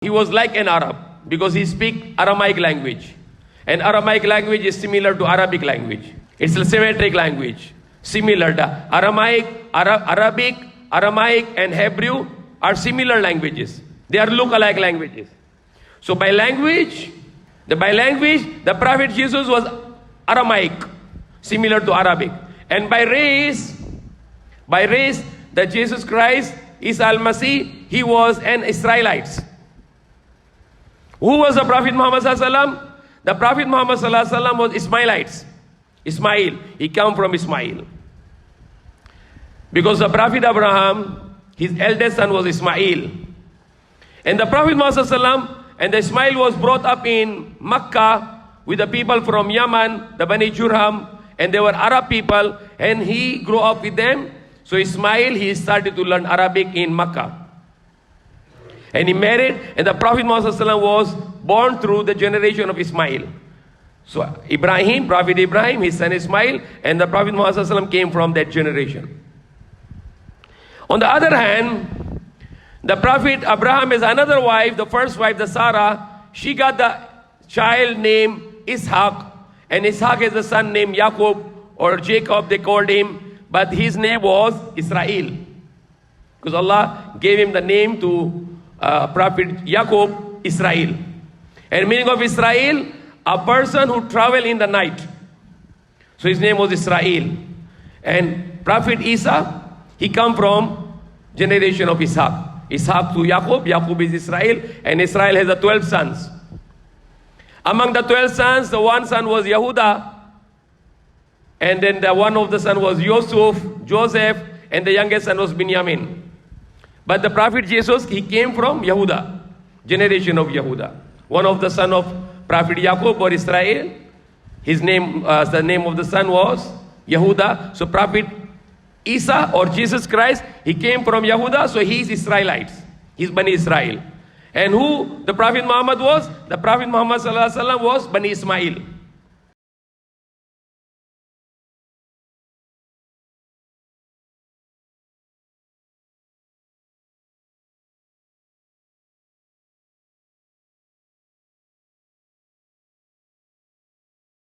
He was like an Arab because he speak Aramaic language. And Aramaic language is similar to Arabic language. It's a symmetric language. Similar to Arabic, Aramaic and Hebrew are similar languages. They are look-alike languages. So by language, the Prophet Jesus was Aramaic, similar to Arabic. And by race, the Jesus Christ, Isa al-Masih, he was an Israelite. Who was the Prophet Muhammad sallallahu alaihi wasallam? The Prophet Muhammad sallallahu alaihi wasallam was Ismailites. Ismail, he came from Ismail. Because the Prophet Abraham, his eldest son was Ismail. And the Prophet Muhammad sallallahu alaihi wasallam and the Ismail was brought up in Makkah with the people from Yemen, the Bani Jurham, and they were Arab people, and he grew up with them. So Ismail, he started to learn Arabic in Makkah. And he married, and the Prophet Muhammad was born through the generation of Ismail. So Ibrahim, Prophet Ibrahim, his son Ismail, and the Prophet Muhammad came from that generation. On the other hand, the Prophet Abraham has another wife, the first wife, the Sarah. She got the child named Ishaq, and Ishaq has a son named Jacob, or Jacob they called him, but his name was Israel. Because Allah gave him the name to Prophet Jacob, Israel. And meaning of Israel, a person who travel in the night. So his name was Israel. And Prophet Isa, he come from generation of Ishaq. Ishaq to Jacob, Jacob is Israel, and Israel has the 12 sons. Among the 12 sons, the one son was Yehuda, and then the one of the son was Joseph, and the youngest son was Binyamin. But the Prophet Jesus, he came from Yehuda, generation of Yehuda. One of the son of Prophet Jacob or Israel, his name, the name of the son was Yehuda. So Prophet Isa or Jesus Christ, he came from Yehuda, so he is Israelites. He's Bani Israel. And who the Prophet Muhammad was? The Prophet Muhammad sallallahu alaihi wasallam was Bani Ismail.